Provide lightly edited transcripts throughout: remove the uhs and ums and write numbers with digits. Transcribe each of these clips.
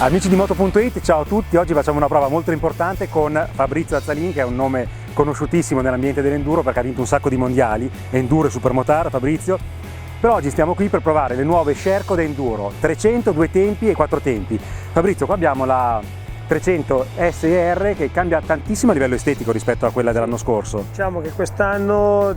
Amici di Moto.it, ciao a tutti. Oggi facciamo una prova molto importante con Fabrizio Azzalin, che è un nome conosciutissimo nell'ambiente dell'enduro perché ha vinto un sacco di mondiali, enduro e supermotard. Fabrizio, però oggi stiamo qui per provare le nuove Sherco da enduro, 300, 2 tempi e 4 tempi. Fabrizio, qua abbiamo la 300 SR che cambia tantissimo a livello estetico rispetto a quella dell'anno scorso. Diciamo che quest'anno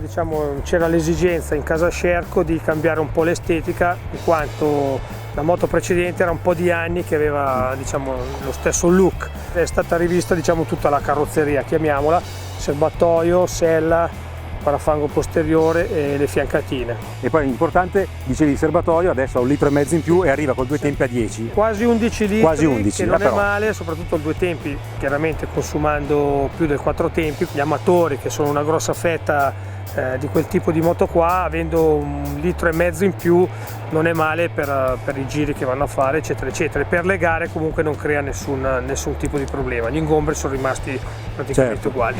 c'era l'esigenza in casa Sherco di cambiare un po' l'estetica, in quanto la moto precedente era un po' di anni che aveva lo stesso look. È stata rivista tutta la carrozzeria, chiamiamola, serbatoio, sella, parafango posteriore e le fiancatine. E poi importante, dicevi il serbatoio, adesso ha 1,5 litri in più e arriva con 2 tempi a 10. Quasi 11 litri, quasi 11, che non è male, soprattutto il 2 tempi, chiaramente consumando più del 4 tempi. Gli amatori, che sono una grossa fetta di quel tipo di moto qua, avendo 1,5 litri in più non è male per i giri che vanno a fare, eccetera eccetera. Per le gare comunque non crea nessun tipo di problema, gli ingombri sono rimasti praticamente uguali.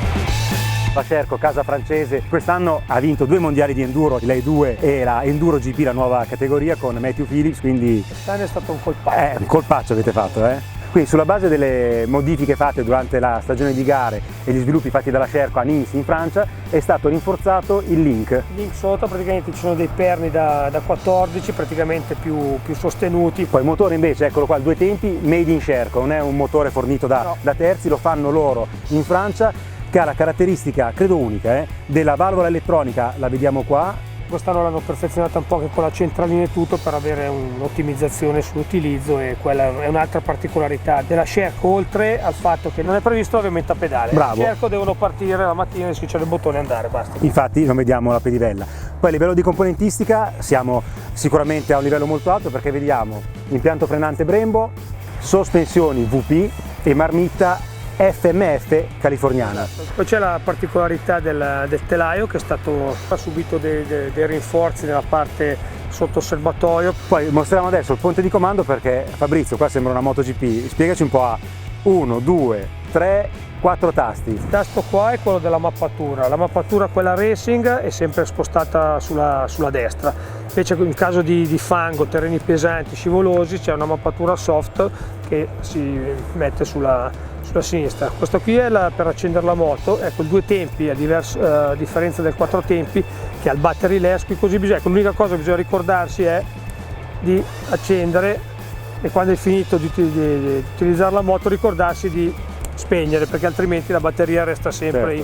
La Sherco, casa francese, quest'anno ha vinto 2 mondiali di enduro, lei 2 e la Enduro GP, la nuova categoria con Matthew Phillips, quindi quest'anno è stato un colpaccio. Un colpaccio avete fatto, eh? Quindi sulla base delle modifiche fatte durante la stagione di gare e gli sviluppi fatti dalla Sherco a Nice in Francia è stato rinforzato il link. Il link sotto, praticamente ci sono dei perni da 14 praticamente più sostenuti. Poi il motore invece, eccolo qua, il 2 tempi made in Sherco, non è un motore fornito da terzi, lo fanno loro in Francia, che ha la caratteristica, credo unica, della valvola elettronica, la vediamo qua. Quest'anno l'hanno perfezionata un po' anche con la centralina e tutto per avere un'ottimizzazione sull'utilizzo, e quella è un'altra particolarità della Sherco, oltre al fatto che non è previsto l'avviamento a pedale. Bravo. La Sherco devono partire la mattina, schiacciare il bottone e andare, basta. Infatti non vediamo la pedivella. Poi a livello di componentistica siamo sicuramente a un livello molto alto, perché vediamo impianto frenante Brembo, sospensioni VP e marmitta FMF californiana. Poi c'è la particolarità del telaio, che ha subito dei rinforzi nella parte sotto il serbatoio. Poi mostriamo adesso il ponte di comando, perché Fabrizio qua sembra una MotoGP, spiegaci un po'. A 1, 2, 3, 4 tasti. Il tasto qua è quello della mappatura, quella racing è sempre spostata sulla destra, invece in caso di fango, terreni pesanti, scivolosi, c'è una mappatura soft che si mette sulla sinistra. Questa qui è per accendere la moto, ecco il 2 tempi, a differenza del 4 tempi che ha il battery less, qui così l'unica cosa che bisogna ricordarsi è di accendere, e quando è finito di utilizzare la moto ricordarsi di spegnere, perché altrimenti la batteria resta sempre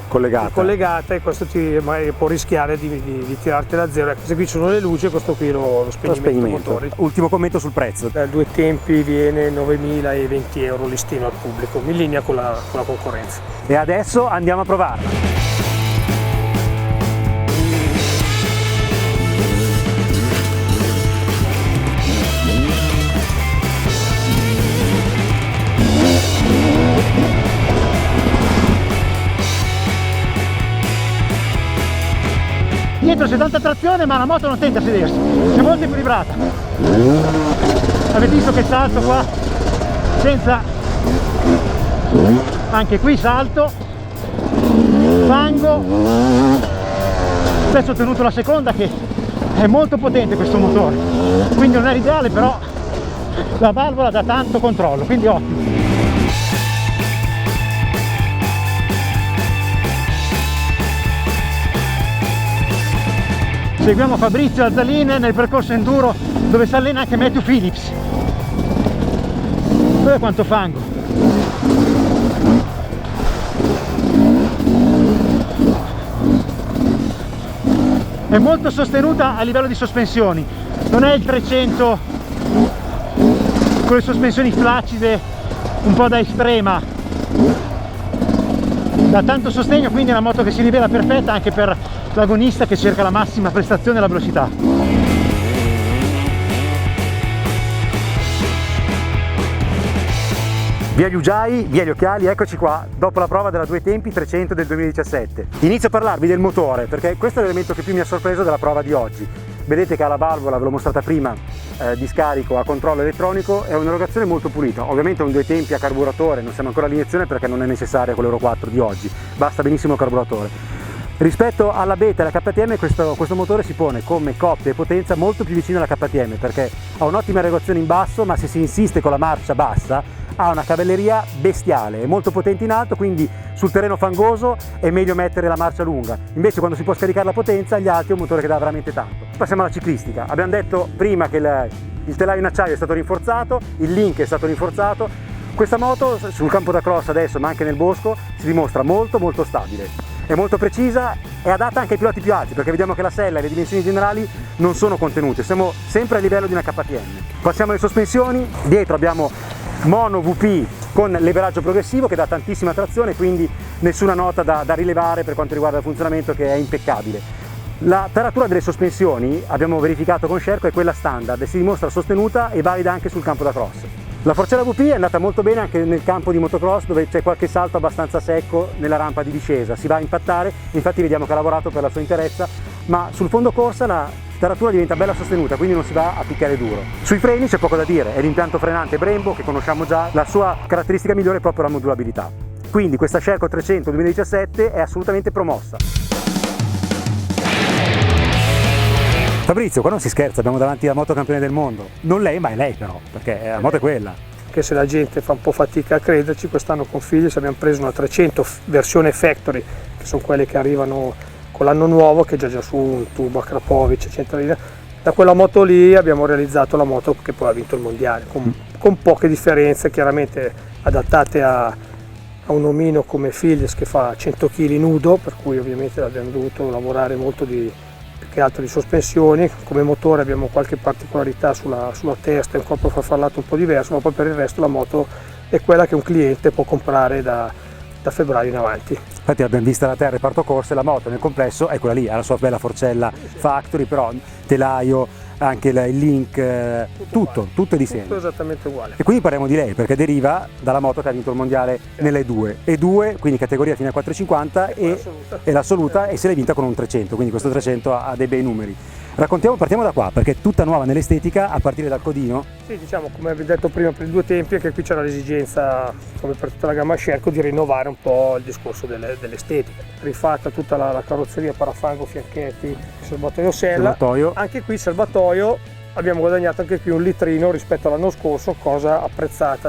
collegata e questo magari può rischiare di tirartela a zero. Se qui ci sono le luci, questo qui lo spegnimento motori. Ultimo commento sul prezzo. 2 tempi viene 9.020 euro listino al pubblico, in linea con la concorrenza. E adesso andiamo a provarla. Dietro c'è tanta trazione, ma la moto non tende a sedersi, è molto equilibrata. Avete visto che salto qua, senza, anche qui salto, fango. Adesso ho tenuto la seconda, che è molto potente questo motore, quindi non è l'ideale, però la valvola dà tanto controllo, quindi ottimo. Seguiamo Fabrizio Azzalin nel percorso enduro dove si allena anche Matthew Phillips. Guarda quanto fango! È molto sostenuta a livello di sospensioni, non è il 300 con le sospensioni flaccide un po' da estrema, dà tanto sostegno, quindi è una moto che si rivela perfetta anche per l'agonista che cerca la massima prestazione e la velocità. Via gli Ugiai, via gli occhiali, eccoci qua, dopo la prova della 2 tempi 300 del 2017. Inizio a parlarvi del motore, perché questo è l'elemento che più mi ha sorpreso della prova di oggi. Vedete che ha la valvola, ve l'ho mostrata prima, di scarico a controllo elettronico, è un'erogazione molto pulita. Ovviamente è un 2 tempi a carburatore, non siamo ancora all'iniezione perché non è necessaria con l'Euro 4 di oggi, basta benissimo il carburatore. Rispetto alla Beta e alla KTM questo motore si pone come coppia e potenza molto più vicino alla KTM, perché ha un'ottima regolazione in basso, ma se si insiste con la marcia bassa ha una cavalleria bestiale, è molto potente in alto, quindi sul terreno fangoso è meglio mettere la marcia lunga, invece quando si può scaricare la potenza gli altri è un motore che dà veramente tanto. Passiamo alla ciclistica. Abbiamo detto prima che il telaio in acciaio è stato rinforzato, il link è stato rinforzato. Questa moto sul campo da cross adesso, ma anche nel bosco, si dimostra molto molto stabile. È molto precisa, è adatta anche ai piloti più alti, perché vediamo che la sella e le dimensioni generali non sono contenute, siamo sempre a livello di una KTM. Passiamo alle sospensioni. Dietro abbiamo mono VP con leveraggio progressivo che dà tantissima trazione, quindi nessuna nota da rilevare per quanto riguarda il funzionamento, che è impeccabile. La taratura delle sospensioni, abbiamo verificato con Sherco, è quella standard e si dimostra sostenuta e valida anche sul campo da cross. La forcella VP è andata molto bene anche nel campo di motocross, dove c'è qualche salto abbastanza secco nella rampa di discesa, si va a impattare, infatti vediamo che ha lavorato per la sua interezza, ma sul fondo corsa la taratura diventa bella sostenuta, quindi non si va a picchiare duro. Sui freni c'è poco da dire, è l'impianto frenante Brembo che conosciamo già, la sua caratteristica migliore è proprio la modulabilità. Quindi questa Sherco 300 2017 è assolutamente promossa. Fabrizio, qua non si scherza, abbiamo davanti la moto campione del mondo. Non lei, ma è lei però, perché la moto è quella. Anche se la gente fa un po' fatica a crederci, quest'anno con Philips abbiamo preso una 300 versione factory, che sono quelle che arrivano con l'anno nuovo, che già su un turbo Krapovic, centralina. Da quella moto lì abbiamo realizzato la moto che poi ha vinto il mondiale, con poche differenze, chiaramente adattate a un omino come Philips che fa 100 kg nudo, per cui ovviamente abbiamo dovuto lavorare molto più che altro di sospensioni. Come motore abbiamo qualche particolarità sulla testa e un corpo farfallato un po' diverso, ma poi per il resto la moto è quella che un cliente può comprare da febbraio in avanti. Infatti l'abbiamo vista da terra, reparto corse, la moto nel complesso è quella lì, ha la sua bella forcella factory, però telaio, anche il link, tutto è di segno. Tutto esattamente uguale. E quindi parliamo di lei, perché deriva dalla moto che ha vinto il mondiale nelle E2, quindi categoria fino a 450 e l'assoluta, e se l'è vinta con un 300, quindi questo 300 ha dei bei numeri. Partiamo da qua, perché è tutta nuova nell'estetica a partire dal codino. Sì, diciamo, come vi ho detto prima per i due tempi, anche qui c'era l'esigenza, come per tutta la gamma Sherco, di rinnovare un po' il discorso dell'estetica. Rifatta tutta la carrozzeria, parafango, fianchetti, serbatoio sella. Anche qui serbatoio, abbiamo guadagnato anche qui un litrino rispetto all'anno scorso, cosa apprezzata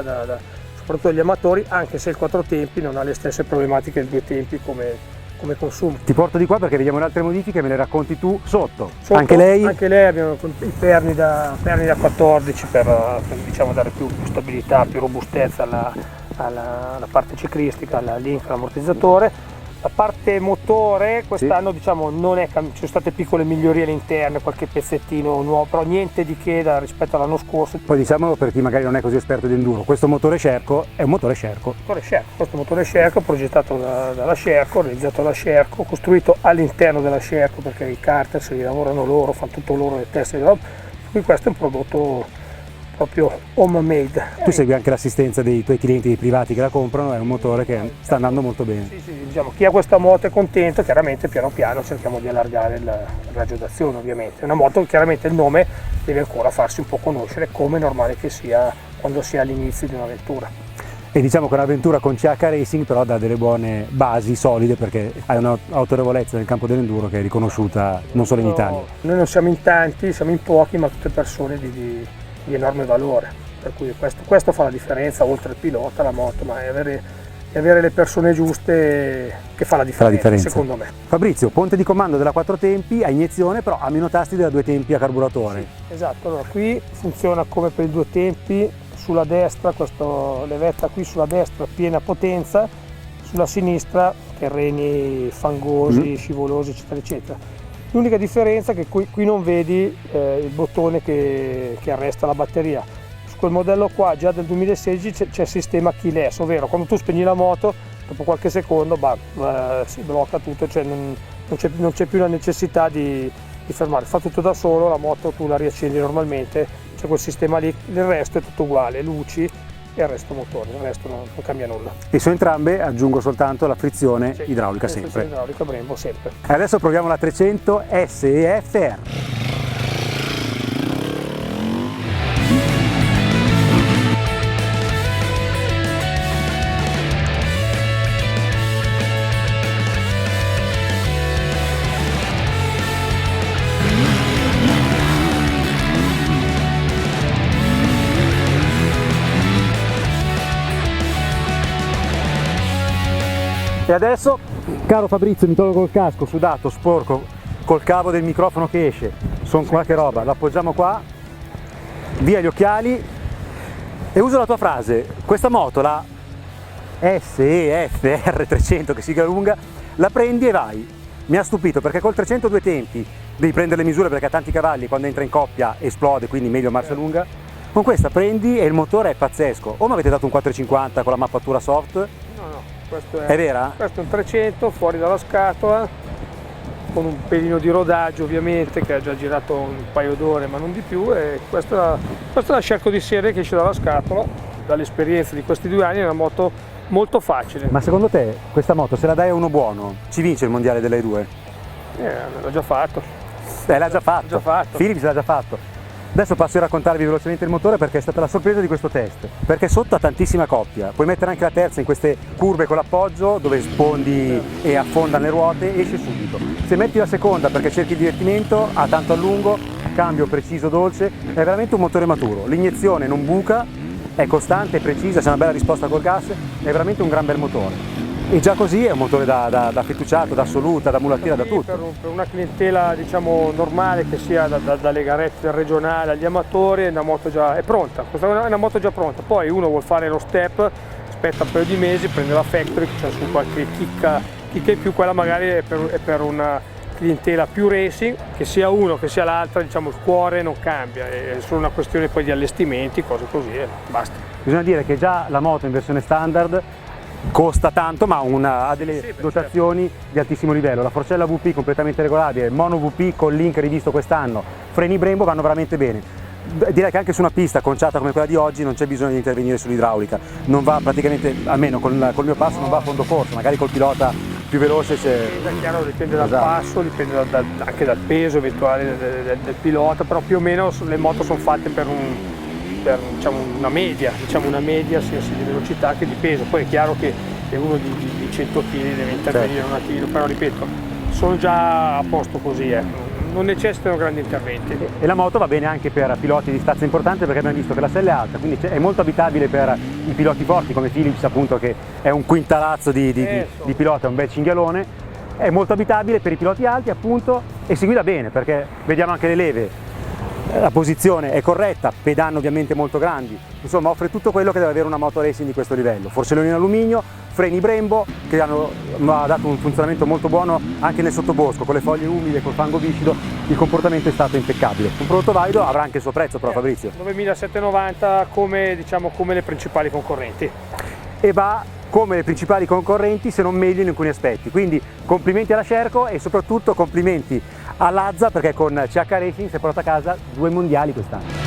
soprattutto dagli amatori, anche se il quattro tempi non ha le stesse problematiche del due tempi come consumo. Ti porto di qua perché vediamo le altre modifiche, me le racconti tu sotto. Anche lei abbiamo i perni da 14 per diciamo, dare più stabilità, più robustezza alla parte ciclistica, alla link, all'ammortizzatore. La parte motore quest'anno, sì, diciamo, non è, ci sono state piccole migliorie all'interno, qualche pezzettino nuovo, però niente di che rispetto all'anno scorso. Poi diciamolo per chi magari non è così esperto di enduro, questo motore Sherco è un motore Sherco. Questo motore Sherco progettato dalla Sherco, realizzato dalla Sherco, costruito all'interno della Sherco, perché i carter se li lavorano loro, fanno tutto loro le teste di roba, quindi questo è un prodotto proprio homemade. Tu segui anche l'assistenza dei tuoi clienti privati che la comprano, è un motore che sta andando molto bene. Sì, diciamo, chi ha questa moto è contento, chiaramente piano piano cerchiamo di allargare il raggio d'azione ovviamente. È una moto, chiaramente il nome deve ancora farsi un po' conoscere, come è normale che sia quando si è all'inizio di un'avventura. E diciamo che un'avventura con CH Racing però dà delle buone basi solide, perché hai un'autorevolezza nel campo dell'enduro che è riconosciuta non solo in Italia. Noi non siamo in tanti, siamo in pochi, ma tutte persone di enorme valore, per cui questo fa la differenza, oltre il pilota, la moto, ma è avere le persone giuste che fa la differenza, secondo me. Fabrizio, ponte di comando della 4 tempi a iniezione, però ha meno tasti della 2 tempi a carburatore. Sì, esatto, allora qui funziona come per i 2 tempi, sulla destra, questo levetta qui sulla destra piena potenza, sulla sinistra terreni fangosi, scivolosi, eccetera eccetera. L'unica differenza è che qui non vedi il bottone che arresta la batteria. Su quel modello qua, già del 2016, c'è il sistema keyless, ovvero quando tu spegni la moto, dopo qualche secondo si blocca tutto, cioè non c'è più la necessità di fermare, fa tutto da solo, la moto tu la riaccendi normalmente, c'è quel sistema lì, il resto è tutto uguale, luci e il resto motore, il resto non cambia nulla. E su entrambe aggiungo soltanto la frizione idraulica sempre. Frizione idraulica Brembo sempre. E adesso proviamo la 300 SEFR. E adesso, caro Fabrizio, mi tolgo col casco, sudato, sporco, col cavo del microfono che esce, sono qualche roba, lo appoggiamo qua, via gli occhiali e uso la tua frase. Questa moto, la SEFR 300 che sigla lunga, la prendi e vai. Mi ha stupito perché col 300 due tempi devi prendere le misure perché ha tanti cavalli, quando entra in coppia esplode, quindi meglio marcia lunga. Con questa prendi e il motore è pazzesco. O mi avete dato un 450 con la mappatura soft? No, questo È vera? Questo è un 300 fuori dalla scatola, con un pelino di rodaggio ovviamente, che ha già girato un paio d'ore ma non di più, e questa la cerco di serie che esce dalla scatola. Dall'esperienza di questi 2 anni è una moto molto facile. Ma secondo te questa moto, se la dai a uno buono, ci vince il mondiale delle 2? L'ho già fatto. L'ha già fatto. Già fatto. Philips l'ha già fatto. Adesso passo a raccontarvi velocemente il motore perché è stata la sorpresa di questo test. Perché sotto ha tantissima coppia, puoi mettere anche la terza in queste curve con l'appoggio dove sfondi e affondano le ruote, esce subito. Se metti la seconda perché cerchi il divertimento, ha tanto allungo, cambio preciso, dolce, è veramente un motore maturo. L'iniezione non buca, è costante, è precisa, c'è una bella risposta col gas, è veramente un gran bel motore. E già così è un motore da fettucciato, da assoluta, da mulattiera, da tutto. Per una clientela diciamo normale, che sia dalle garette del regionale agli amatori, una moto già è pronta, questa è una moto già pronta. Poi uno vuol fare lo step, aspetta un paio di mesi, prende la factory, che c'è su qualche chicca in più, quella magari è per una clientela più racing, che sia uno che sia l'altra, diciamo il cuore non cambia, è solo una questione poi di allestimenti, cose così e basta. Bisogna dire che già la moto in versione standard costa tanto, ma ha delle dotazioni di altissimo livello. La forcella VP completamente regolabile, mono VP con link rivisto quest'anno, freni Brembo vanno veramente bene. Direi che anche su una pista conciata come quella di oggi non c'è bisogno di intervenire sull'idraulica, non va praticamente, almeno col mio passo non va a fondo corso, magari col pilota più veloce c'è. È chiaro, dipende dal passo, dipende anche dal peso eventuale del pilota, però più o meno le moto sono fatte per diciamo, una media sia di velocità che di peso. Poi è chiaro che uno di 100 kg deve intervenire un attimo, però ripeto, sono già a posto così, non necessitano grandi interventi. E la moto va bene anche per piloti di stazza importante perché abbiamo visto che la sella è alta, quindi è molto abitabile per i piloti forti come Philips, appunto, che è un quintalazzo di pilota, un bel cinghialone. È molto abitabile per i piloti alti, appunto, e si guida bene perché vediamo anche le leve. La posizione è corretta, pedane ovviamente molto grandi, insomma offre tutto quello che deve avere una moto racing di questo livello. Forcelloni in alluminio, freni Brembo che hanno dato un funzionamento molto buono anche nel sottobosco, con le foglie umide, col fango viscido, il comportamento è stato impeccabile. Un prodotto valido, avrà anche il suo prezzo però, Fabrizio. 9.790 come le principali concorrenti. E va come le principali concorrenti, se non meglio in alcuni aspetti, quindi complimenti alla Sherco e soprattutto complimenti all'Azza perché con CH Racing si è portato a casa 2 mondiali quest'anno.